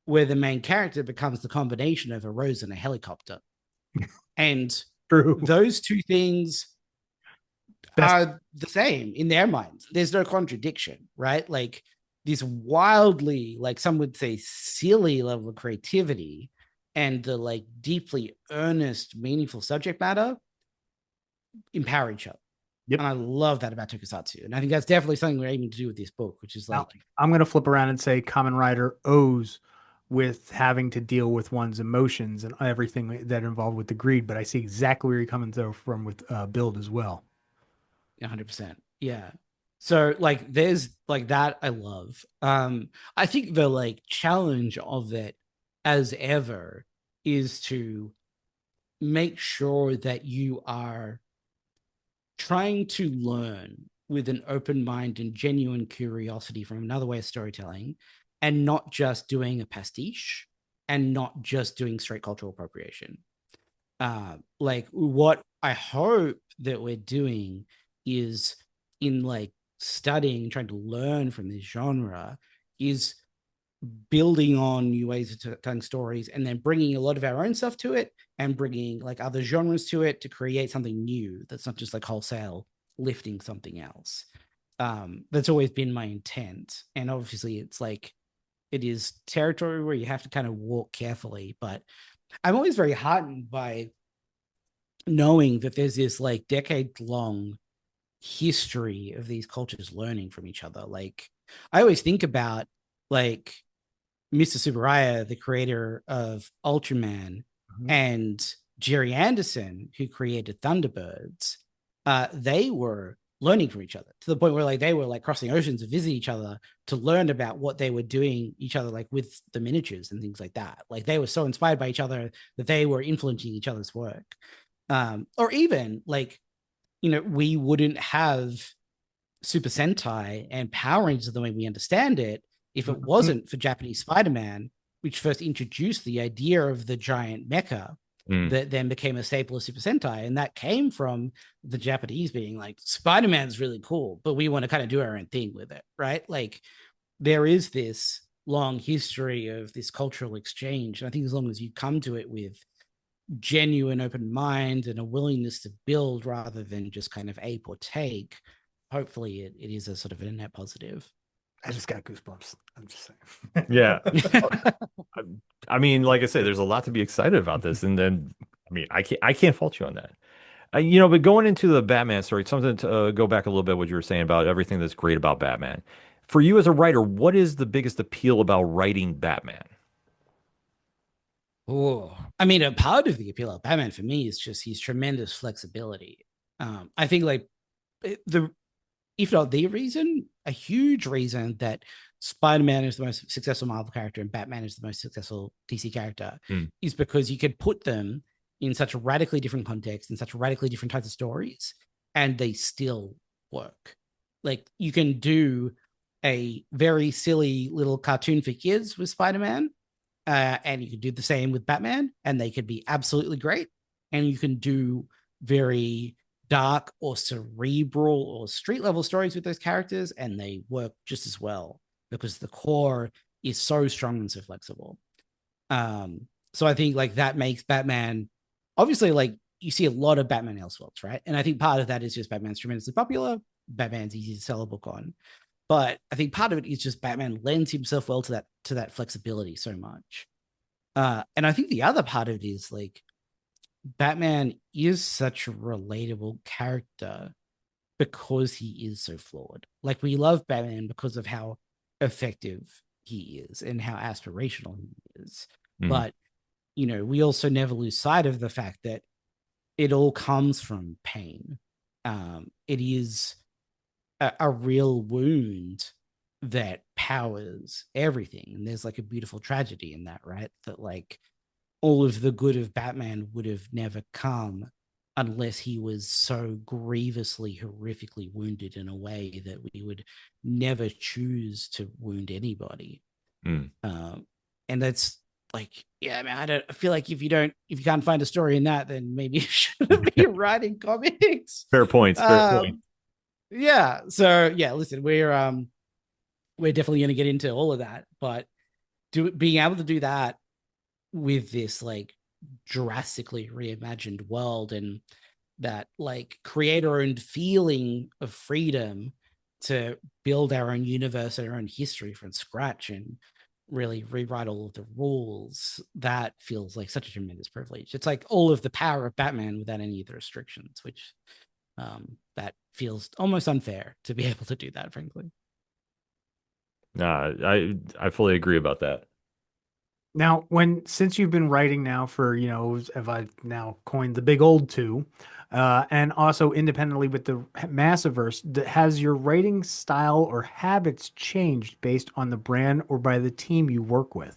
where the main character becomes the combination of a rose and a helicopter. And True. those two things are the same in their minds. There's no contradiction, right? Like this wildly, like some would say, silly level of creativity and the like deeply earnest, meaningful subject matter empower each other. Yep. And I love that about tokusatsu. And I think that's definitely something we're aiming to do with this book, which is like... Now, I'm going to flip around and say Kamen Rider owes with having to deal with one's emotions and everything that involved with the greed, but I see exactly where you're coming from with Build as well. 100%. Yeah. So like there's like that I love. I think the like challenge of it as ever is to make sure that you are trying to learn with an open mind and genuine curiosity from another way of storytelling, and not just doing a pastiche and not just doing straight cultural appropriation. Like what I hope that we're doing is in like studying, trying to learn from this genre, is building on new ways of telling stories and then bringing a lot of our own stuff to it and bringing like other genres to it to create something new that's not just like wholesale lifting something else. That's always been my intent. And obviously it's like, it is territory where you have to kind of walk carefully, but I'm always very heartened by knowing that there's this like decade long history of these cultures learning from each other. Like I always think about like Mr. Subaraya, the creator of Ultraman, and Jerry Anderson, who created Thunderbirds. They were learning from each other to the point where like they were like crossing oceans to visit each other to learn about what they were doing each other, like with the miniatures and things like that. Like they were so inspired by each other that they were influencing each other's work. Or even like, you know, we wouldn't have Super Sentai and Power Rangers the way we understand it if it wasn't for Japanese Spider-Man, which first introduced the idea of the giant mecha that then became a staple of Super Sentai. And that came from the Japanese being like, Spider-Man's really cool, but we want to kind of do our own thing with it, right? Like there is this long history of this cultural exchange. And I think as long as you come to it with genuine open mind and a willingness to build rather than just kind of ape or take, hopefully it is a sort of a net positive. I just got goosebumps. I'm just saying. Yeah. I mean, like I said, there's a lot to be excited about this. And then, I mean, I can't fault you on that. You know, but going into the Batman story, something to go back a little bit what you were saying about everything that's great about Batman. For you as a writer, what is the biggest appeal about writing Batman? Oh, I mean, a part of the appeal of Batman for me is just his tremendous flexibility. I think like the, if not the reason, a huge reason that Spider-Man is the most successful Marvel character and Batman is the most successful DC character is because you could put them in such a radically different context, in such radically different types of stories, and they still work. Like you can do a very silly little cartoon for kids with Spider-Man, and you can do the same with Batman, and they could be absolutely great. And you can do very dark or cerebral or street level stories with those characters, and they work just as well because the core is so strong and so flexible. So I think like that makes Batman, obviously, like you see a lot of Batman Elseworlds, right? And I think part of that is just Batman's tremendously popular. Batman's easy to sell a book on. But I think part of it is just Batman lends himself well to that flexibility so much. And I think the other part of it is like Batman is such a relatable character because he is so flawed. Like we love Batman because of how effective he is and how aspirational he is. But, you know, we also never lose sight of the fact that it all comes from pain. It is a real wound that powers everything. And there's like a beautiful tragedy in that, right? That like all of the good of Batman would have never come unless he was so grievously, horrifically wounded in a way that we would never choose to wound anybody. And that's like, yeah, I mean, I feel like if you can't find a story in that, then maybe you shouldn't be writing comics. Fair points. Fair point. Yeah. So yeah, listen, we're definitely going to get into all of that, but being able to do that with this like drastically reimagined world and that like creator-owned feeling of freedom to build our own universe and our own history from scratch and really rewrite all of the rules, that feels like such a tremendous privilege. It's like all of the power of Batman without any of the restrictions, which that feels almost unfair to be able to do that, frankly. Nah, I fully agree about that. Now, since you've been writing now for, you know, have I now coined the big old two, and also independently with the Massiverse, has your writing style or habits changed based on the brand or by the team you work with?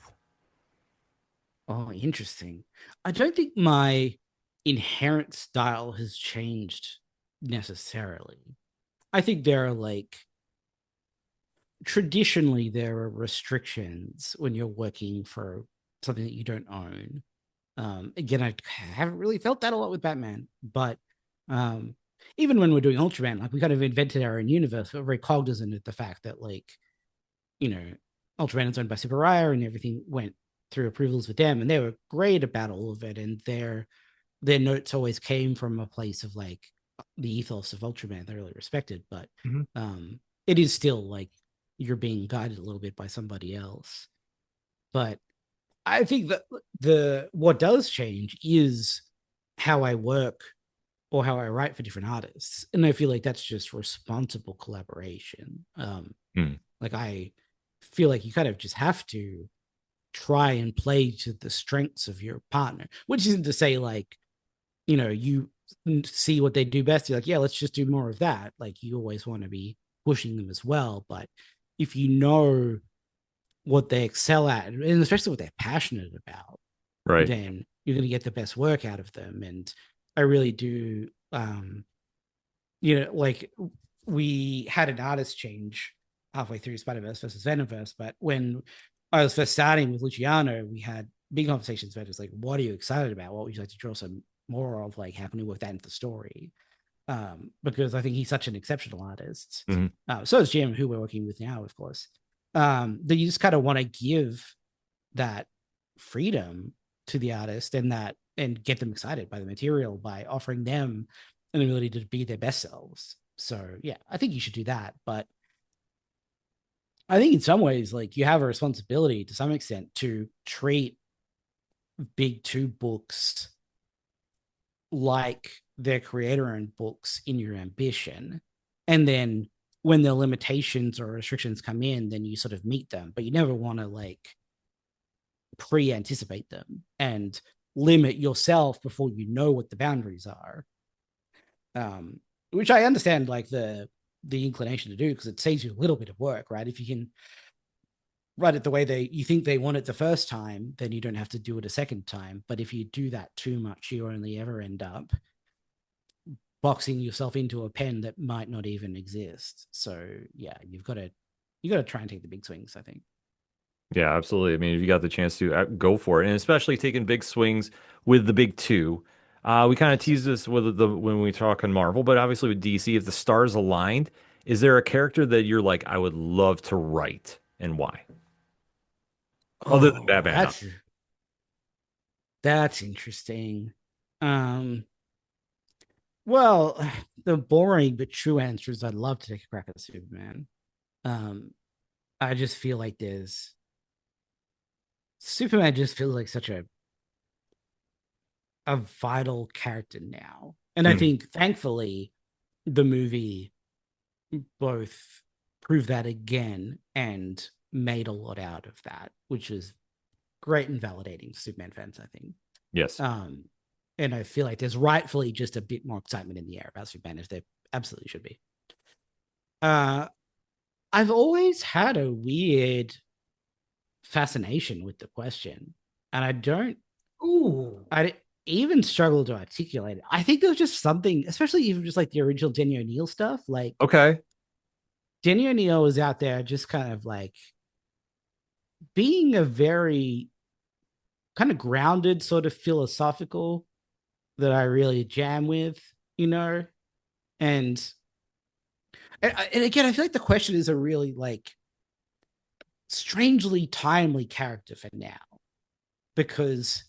Oh, interesting. I don't think my inherent style has changed necessarily. I think there are like traditionally there are restrictions when you're working for something that you don't own. Again, I haven't really felt that a lot with Batman, but um, even when we're doing Ultraman, like we kind of invented our own universe, we're very cognizant of the fact that, like, you know, Ultraman is owned by Super Raya and everything went through approvals with them, and they were great about all of it. And their notes always came from a place of like the ethos of Ultraman. They really respected, but Mhm. it is still like you're being guided a little bit by somebody else. But I think that the what does change is how I work or how I write for different artists, and I feel like that's just responsible collaboration. Hmm. Like I feel like you kind of just have to try and play to the strengths of your partner, which isn't to say like, you see what they do best, you're like, yeah, let's just do more of that. Like you always want to be pushing them as well, but if you know what they excel at, and especially what they're passionate about, Right. then you're going to get the best work out of them. And I really do, like we had an artist change halfway through Spider-Verse versus Venomverse, but when I was first starting with Luciano, we had big conversations about just like, what are you excited about? What would you like to draw some more of? Like, how can we work that into the story? Because I think he's such an exceptional artist. Mhm. So is Jim, who we're working with now, of course. That you just kind of want to give that freedom to the artist and get them excited by the material by offering them an ability to be their best selves. So yeah, I think you should do that. But I think in some ways, like you have a responsibility to some extent to treat big two books like their creator owned books in your ambition. And then when the limitations or restrictions come in, then you sort of meet them, but you never want to like pre-anticipate them and limit yourself before you know what the boundaries are. Which I understand like the inclination to do, because it saves you a little bit of work, right? If you can write it the way you think they want it the first time, then you don't have to do it a second time. But if you do that too much, you only ever end up boxing yourself into a pen that might not even exist. So yeah, you got to try and take the big swings, I think. Yeah, absolutely. I mean, if you got the chance to go for it, and especially taking big swings with the big two. We kind of teased this with the when we talk on Marvel, but obviously with DC, if the stars aligned, is there a character that you're like, I would love to write, and why? Other than Oh, Batman, that's interesting. Um, well, the boring but true answer is I'd love to take a crack at Superman. Um, I just feel like there's Superman just feels like such a vital character now. And I Mhm. think thankfully the movie both proved that again and made a lot out of that, which is great and validating to Superman fans, I think. Yes. Um, and I feel like there's rightfully just a bit more excitement in the air about Superman, as there absolutely should be. Uh, I've always had a weird fascination with the question, and I even struggle to articulate it. I think there was just something, especially even just like the original Denny O'Neil stuff. Like Okay. Denny O'Neil was out there just kind of like being a very kind of grounded, sort of philosophical that I really jam with, you know? And and again, I feel like the question is a really like strangely timely character for now, because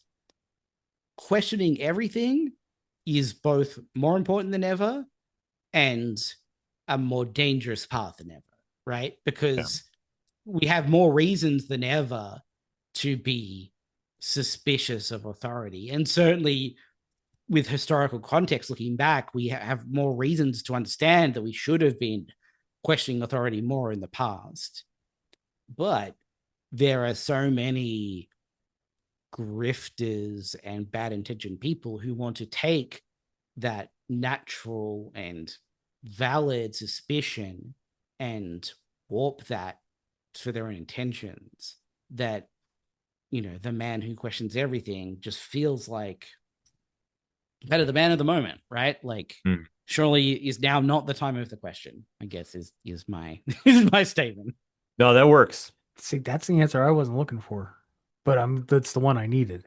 questioning everything is both more important than ever and a more dangerous path than ever, right? Yeah. Because we have more reasons than ever to be suspicious of authority. And certainly with historical context looking back, we have more reasons to understand that we should have been questioning authority more in the past. But there are so many grifters and bad intentioned people who want to take that natural and valid suspicion and warp that for their own intentions, that the man who questions everything just feels like kind of the man of the moment, right? Like, surely is now not the time of the question, I guess is my is my statement. No, that works. See, that's the answer I wasn't looking for, but that's the one I needed.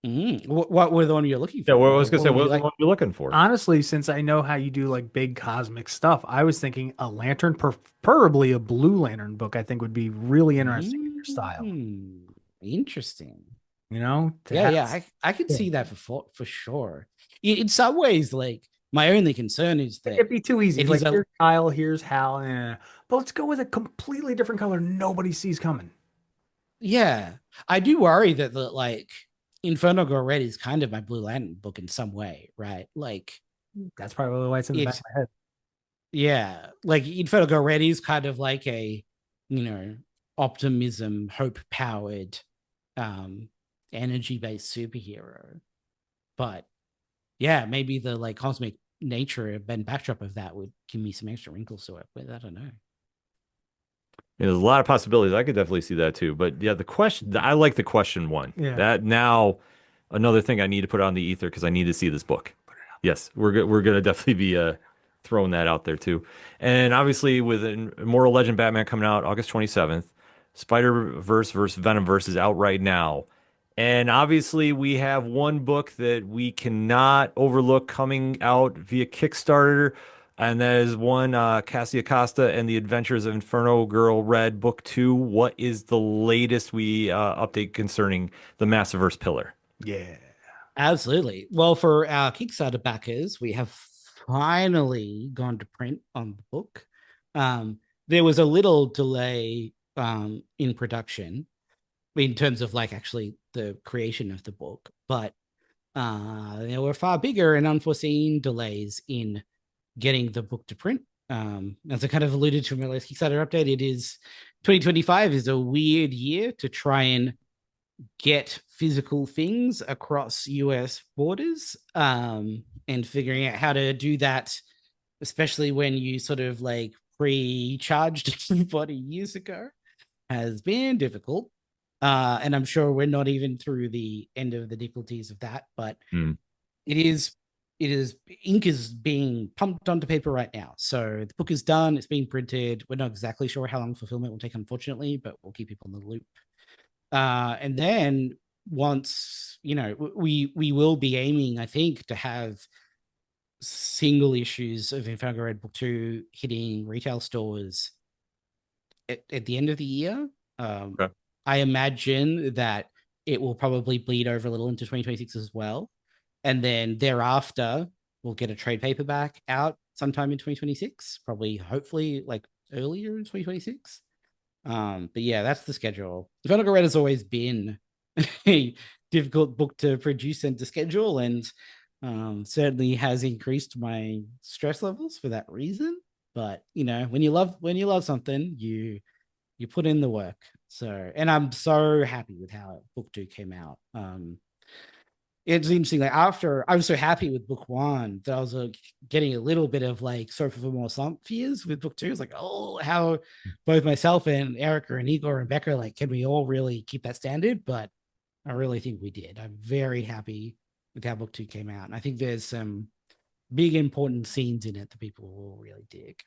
What were the one you're looking for? Yeah, what I was gonna say, would what you was the one you're looking for? Honestly, since I know how you do like big cosmic stuff, I was thinking a lantern, preferably a Blue Lantern book, I think would be really interesting in your style. Interesting. I could see that for sure. In some ways, like, my only concern is that it'd be too easy. it Like, is a- here's Kyle, here's Hal, but let's go with a completely different color nobody sees coming. yeah, I do worry that like Inferno Girl Red is kind of my Blue Lantern book in some way, right? Like, That's probably why it's in the back of my head. yeah, like Inferno Girl Red is kind of like a, optimism, hope powered, energy based superhero. But yeah, maybe the like cosmic nature and backdrop of that would give me some extra wrinkles to work with. I don't know. There's a lot of possibilities. I could definitely see that too. But yeah, the question, I like the question one. Yeah. That now another thing I need to put on the ether because I need to see this book. Yes, we're gonna definitely be throwing that out there too. And obviously with Immortal Legend Batman coming out August 27th, Spider-Verse versus Venomverse is out right now. And obviously we have one book that we cannot overlook coming out via Kickstarter. And that is one Cassia Costa and the Adventures of Inferno Girl Red, Book 2. What is the latest we update concerning the Massiverse pillar? Yeah. Absolutely. Well, for our Kickstarter backers, we have finally gone to print on the book. There was a little delay in production in terms of like actually the creation of the book, but there were far bigger and unforeseen delays in getting the book to print. As I kind of alluded to in my last Kickstarter update, 2025 is a weird year to try and get physical things across US borders, and figuring out how to do that, especially when you sort of like pre-charged everybody years ago, has been difficult. And I'm sure we're not even through the end of the difficulties of that, but it is ink is being pumped onto paper right now. So the book is done, it's being printed. We're not exactly sure how long fulfillment will take, unfortunately, but we'll keep people in the loop. And then once, we will be aiming, I think, to have single issues of Inferno Red Book 2 hitting retail stores at the end of the year. Okay. I imagine that it will probably bleed over a little into 2026 as well. And then thereafter, we'll get a trade paperback out sometime in 2026, probably, hopefully, like earlier in 2026. But yeah, that's the schedule. Inferno Girl Red has always been a difficult book to produce and to schedule, and certainly has increased my stress levels for that reason. But when you love something, you put in the work. So, and I'm so happy with how book 2 came out. It's interesting. Like, after I was so happy with book 1 that I was getting a little bit of like Sofa for More slump fears with book 2. It's like, oh, how both myself and Erica and Igor and Becca, like, can we all really keep that standard? But I really think we did. I'm very happy with how book 2 came out. And I think there's some big important scenes in it that people will really dig.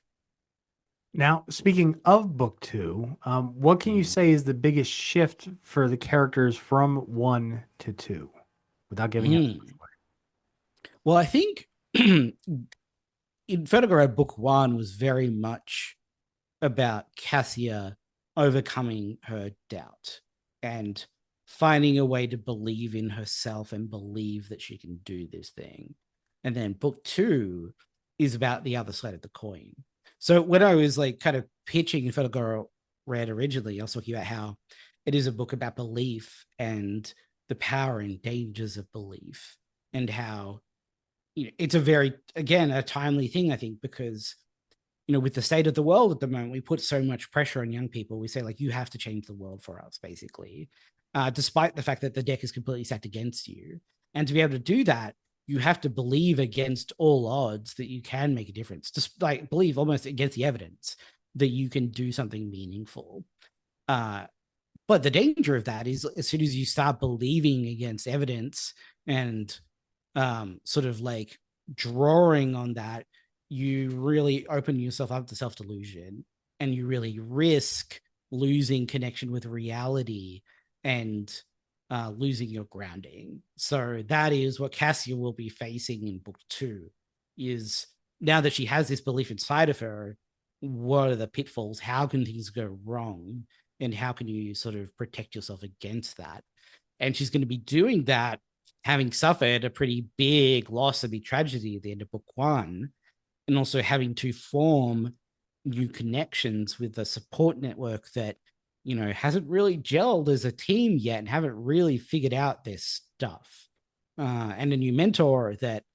Now, speaking of book 2, what can you say is the biggest shift for the characters from 1 to 2? Without giving it away. Well, I think Inferno Girl Red Book 1 was very much about Cassia overcoming her doubt and finding a way to believe in herself and believe that she can do this thing. And then book 2 is about the other side of the coin. So when I was like kind of pitching Inferno Girl Red originally, I was talking about how it is a book about belief and the power and dangers of belief, and how it's a very, again, a timely thing, I think, because with the state of the world at the moment, we put so much pressure on young people. We say, like, you have to change the world for us, basically, despite the fact that the deck is completely stacked against you. And to be able to do that, you have to believe against all odds that you can make a difference, just like believe almost against the evidence that you can do something meaningful. But the danger of that is as soon as you start believing against evidence and sort of like drawing on that, you really open yourself up to self-delusion, and you really risk losing connection with reality and losing your grounding. So that is what Cassia will be facing in book 2, is now that she has this belief inside of her, what are the pitfalls? How can things go wrong? And how can you sort of protect yourself against that? And she's going to be doing that, having suffered a pretty big loss, a big tragedy at the end of book 1, and also having to form new connections with a support network that, you know, hasn't really gelled as a team yet and haven't really figured out their stuff. And a new mentor that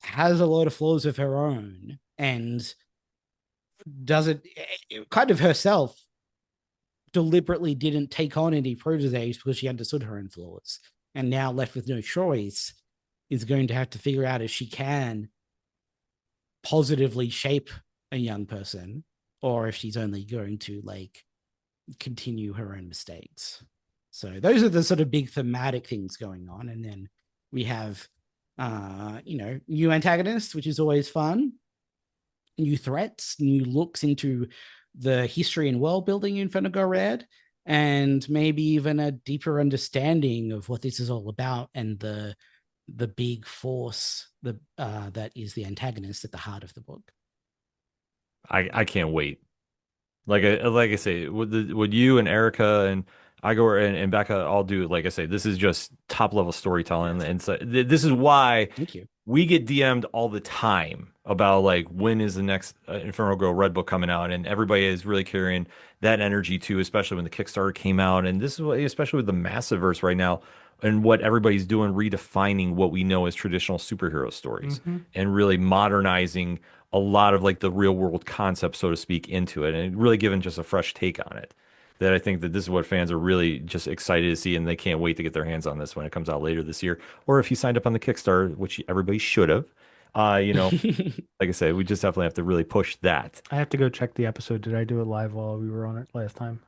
has a lot of flaws of her own and does it kind of herself deliberately didn't take on any proteges because she understood her own flaws, and now left with no choice is going to have to figure out if she can positively shape a young person or if she's only going to like continue her own mistakes. So those are the sort of big thematic things going on. And then we have new antagonists, which is always fun, new threats, new looks into the history and world building in INFERNO GIRL RED, and maybe even a deeper understanding of what this is all about and the big force that is the antagonist at the heart of the book. I can't wait. Like I say, would you and Erica and Igor and Becca all do, like I say, this is just top level storytelling. And so this is why Thank you. we get DM'd all the time about like when is the next INFERNO GIRL RED book coming out, and everybody is really carrying that energy too, especially when the Kickstarter came out, and this is what, especially with the Massiverse right now, and what everybody's doing, redefining what we know as traditional superhero stories and really modernizing a lot of like the real world concepts, so to speak, into it, and really giving just a fresh take on it. That I think that this is what fans are really just excited to see, and they can't wait to get their hands on this when it comes out later this year. Or if you signed up on the Kickstarter, which everybody should have, like I said, we just definitely have to really push that. I have to go check the episode. Did I do it live while we were on it last time?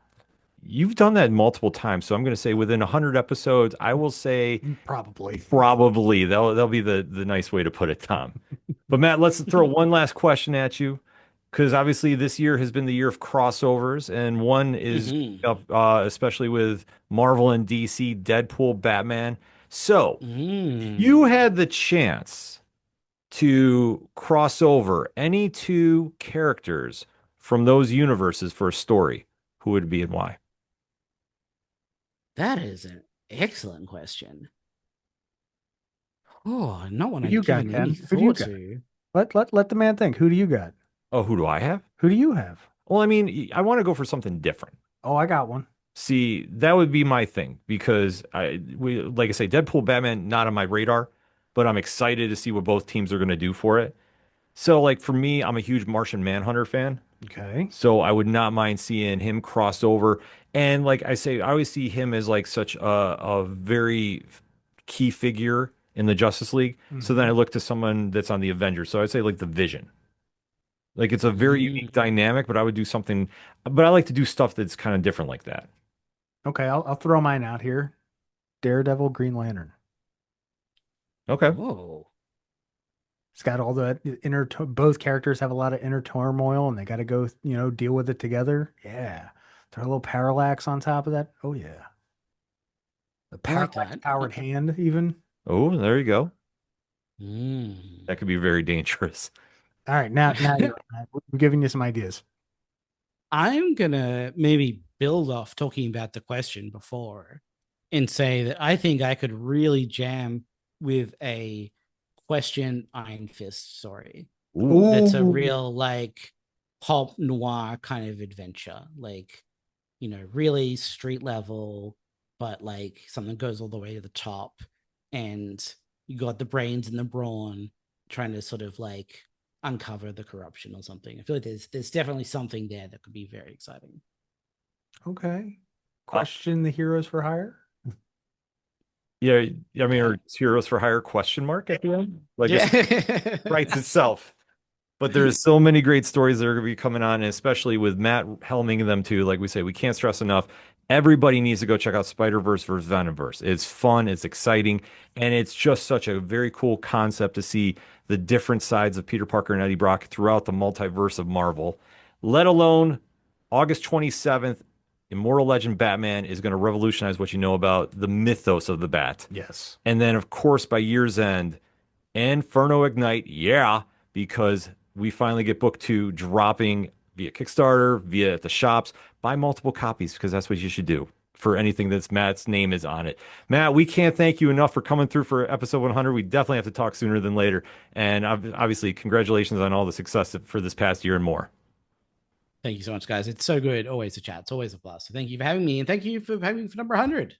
You've done that multiple times, so I'm going to say within 100 episodes, I will say Probably. probably. That'll be the nice way to put it, Tom. But Matt, let's throw one last question at you, because obviously this year has been the year of crossovers, and one is up, especially with Marvel and DC, Deadpool, Batman. So if you had the chance to cross over any two characters from those universes for a story, who would it be and why? That is an excellent question. Oh, not one Who I've you got, given Ken? any Who do you thought got? to. Let the man think. Who do you got? Oh, who do I have? Who do you have? Well, I mean, I want to go for something different. Oh, I got one. See, that would be my thing because like I say, Deadpool, Batman, not on my radar, but I'm excited to see what both teams are going to do for it. So, like for me, I'm a huge Martian Manhunter fan, Okay. so I would not mind seeing him cross over. And like I say, I always see him as like such a very key figure in the Justice League. So then I look to someone that's on the Avengers. So I'd say like the Vision. Like it's a very unique dynamic, but I would do something. But I like to do stuff that's kind of different like that. Okay, I'll throw mine out here. Daredevil, Green Lantern. Okay. Whoa. It's got all the both characters have a lot of inner turmoil and they got to go, deal with it together. Yeah. Throw a little parallax on top of that. Oh yeah. The I like parallax that. powered hand even. Oh, there you go. Mm. That could be very dangerous. All right, now we're giving you some ideas. I'm gonna maybe build off talking about the question before and say that I think I could really jam with a question Iron Fist story. Ooh. That's a real like pulp noir kind of adventure, like really street level, but like something goes all the way to the top, and you got the brains and the brawn trying to sort of like uncover the corruption or something. I feel like there's definitely something there that could be very exciting. Okay. Question the heroes for hire? Yeah, I mean, or Heroes for Hire question mark at the end? Like it writes itself. But there's so many great stories that are going to be coming on, and especially with Matt helming them too. Like we say, we can't stress enough. Everybody needs to go check out Spider-Verse versus Venomverse. It's fun, it's exciting, and it's just such a very cool concept to see the different sides of Peter Parker and Eddie Brock throughout the multiverse of Marvel. Let alone August 27th, Immortal Legend Batman is going to revolutionize what you know about the mythos of the Bat. Yes. And then, of course, by year's end, Inferno Ignite, yeah, because we finally get book 2 dropping via Kickstarter, via the shops. Buy multiple copies because that's what you should do for anything that's Matt's name is on it. Matt, we can't thank you enough for coming through for episode 100. We definitely have to talk sooner than later. And obviously, congratulations on all the success for this past year and more. Thank you so much, guys. It's so good. Always a chat. It's always a plus. So thank you for having me, and thank you for having me for number 100.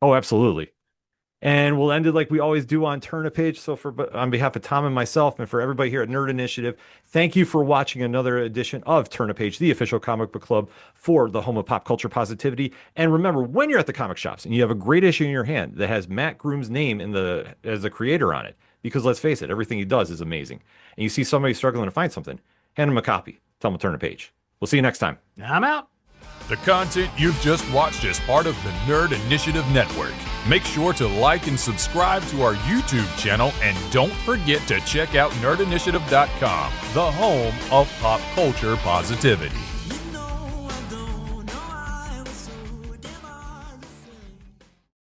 Oh, absolutely. And we'll end it like we always do on Turn a Page. So on behalf of Tom and myself and for everybody here at Nerd Initiative, thank you for watching another edition of Turn a Page, the official comic book club for the home of pop culture positivity. And remember, when you're at the comic shops and you have a great issue in your hand that has Matt Groom's name as the creator on it, because let's face it, everything he does is amazing. And you see somebody struggling to find something, hand him a copy. Tell him to turn a page. We'll see you next time. I'm out. The content you've just watched is part of the Nerd Initiative Network. Make sure to like and subscribe to our YouTube channel, and don't forget to check out nerdinitiative.com, the home of pop culture positivity.